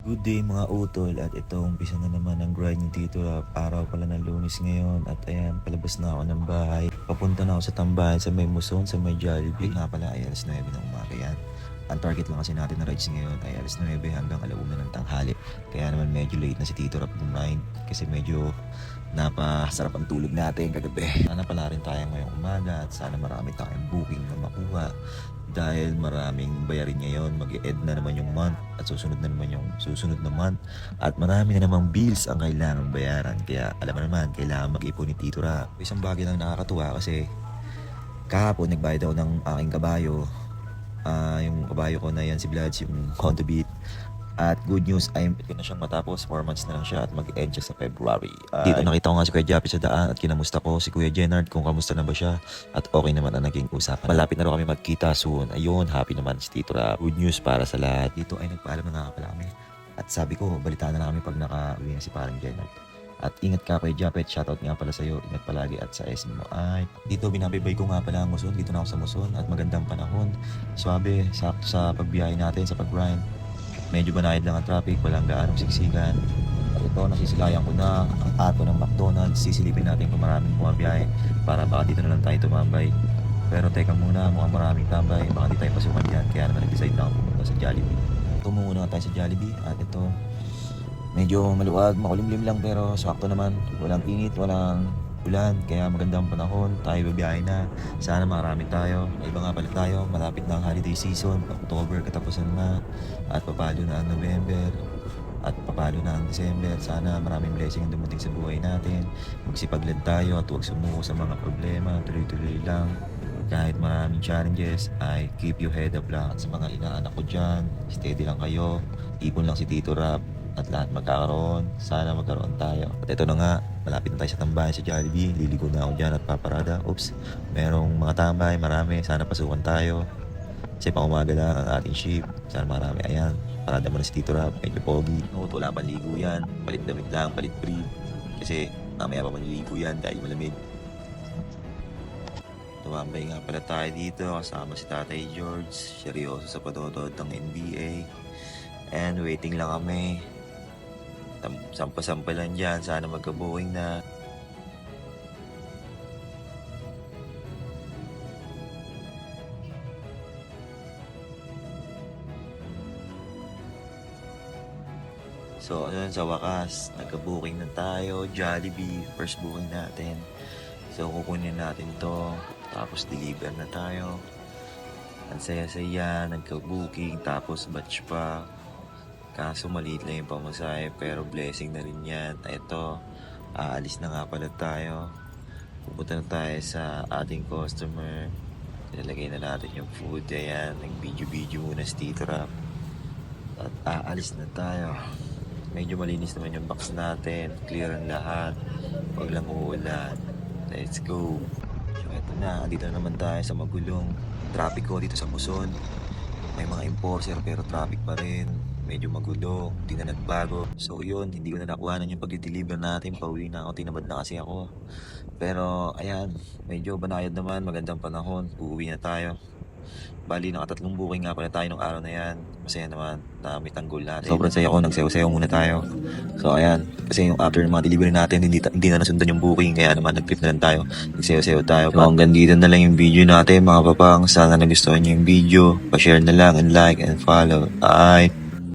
Good day mga utol, at ito umpisa na naman ang grind yung Tito Rap. Araw pala ng Lunes ngayon at ayan, palabas na ako ng bahay. Papunta na ako sa tambahan sa may Muson, sa may Jollibee. Nga pala ay alas 9 ng umaga yan. Ang target lang kasi natin na rides ngayon ay alas 9 hanggang 1 ng tanghali. Kaya naman medyo late na si Tito Rap kumain kasi medyo napasarap ang tulog natin kagabi. Sana pala rin tayo ngayong umaga at sana marami tayong booking na makuha. Dahil maraming bayarin ngayon, mag-e-end na naman yung month at susunod na naman yung susunod na month at marami na namang bills ang kailangang bayaran, kaya alam mo naman, kailangan mag-ipon ni Tito Ra. Isang bagay lang nakakatuwa kasi kahapon nagbayad ako ng aking kabayo. Yung kabayo ko na yan, si Vlads, yung Honda Beat. At good news, ay ko na siyang matapos. 4 months na lang siya at mag-end siya sa February. Dito nakita ko nga si Kuya Jappy sa daan at kinamusta ko si Kuya Jenard kung kamusta na ba siya. At okay naman ang naging usapan. Malapit na rin kami magkita soon. Ayun, happy naman si Tito Ra. Good news para sa lahat. Dito ay nagpaalam na nga pala kami. At sabi ko, balitaan na kami pag naka-uwi na si parang Jenard. At ingat ka Kuya Jappy, shoutout nga pala sa'yo. Ingat palagi at sa SM mo. Ay, dito binabibay ko nga pala ang Muson. Dito na ako sa Muson at magandang panahon. Swabe, sakto sa pagbiyahe natin, sa pag-grind. Medyo banayad lang ang traffic, walang gaanong siksikan. At ito, nasisilayan ko na ang ato ng McDonald's. Sisilipin natin kung maraming bumabiyahe para baka dito na lang tayo tumambay. Pero teka muna, mukhang maraming tambay, baka di tayo pasukan dyan. Kaya naman nag-decide na ako pumunta sa Jollibee. Tumungo na tayo sa Jollibee at ito, medyo maluwag, makulimlim lang pero sakto naman. Walang init, walang ulan, kaya magandang panahon, tayo babiyahe na. Sana marami tayo. Iba nga pala tayo, malapit na ang holiday season, October katapusan na, at papalo na ang November, at papalo na ang December. Sana maraming blessing ang dumating sa buhay natin. Magsipaglan tayo at huwag sumuko sa mga problema, tuloy-tuloy lang. Kahit maraming challenges, ay keep your head up lang. At sa mga inaanak ko dyan, steady lang kayo, ipon lang si Tito Rap, at lahat magkakaroon. Sana magkaroon tayo. At ito na nga, malapit na tayo sa tambayan sa Jollibee. Liligo na ako dyan at paparada. Oops, merong mga tambay, marami. Sana pasukan tayo. Kasi pang umaga lang ang ating shift. Sana marami. Ayan, parada mo na si Tito Rap. Medyo pogi. No, wala pang ligo yan. Palit damit lang, palit brief. Kasi mamaya pa maliligo yan dahil malamig. Tumambay nga pala tayo dito kasama si Tatay George. Seryoso sa padodod ng NBA. And waiting lang kami. Sampa-sampa lang dyan. Sana magka-Boeing na. So, ayun, sa wakas, nagka-booking na tayo. Jollibee, first booking natin. So, kukunin natin to. Tapos, deliver na tayo. Ang saya-saya, nagka-booking. Tapos, batch pa. Kaso maliit lang yung pamasahe, pero blessing na rin yan. Ito, aalis na nga pala tayo. Pupunta na tayo sa ating customer. Ilalagay na natin yung food. Ayan, nag-video muna si Tito Rap. At aalis na tayo. Medyo malinis naman yung box natin. Clear ang lahat. Huwag lang uulan. Let's go. So eto na, dito na naman tayo sa magulong traffic ko dito sa Muson. May mga enforcer pero traffic pa rin. Medyo magulo, hindi na nagbago. So yun, hindi ko na nakuhanan yung pag-deliver natin. Pauwi na ako, tinabad na kasi ako. Pero ayan, medyo banayad naman, magandang panahon. Uuwi na tayo. Bali, nakatatlong booking nga pala tayo nung araw na yan. Masaya naman na may tanggol natin. Sobrang saya ko, nagsayo-sayo muna tayo. So ayan, kasi yung after ng mga delivery natin, hindi na nasundan yung booking. Kaya naman nag-trip na lang tayo, nagsayo-sayo tayo. So hanggang dito na lang yung video natin mga papang. Sana nagustuhan nyo yung video. Pa-share na lang and like and follow. Bye!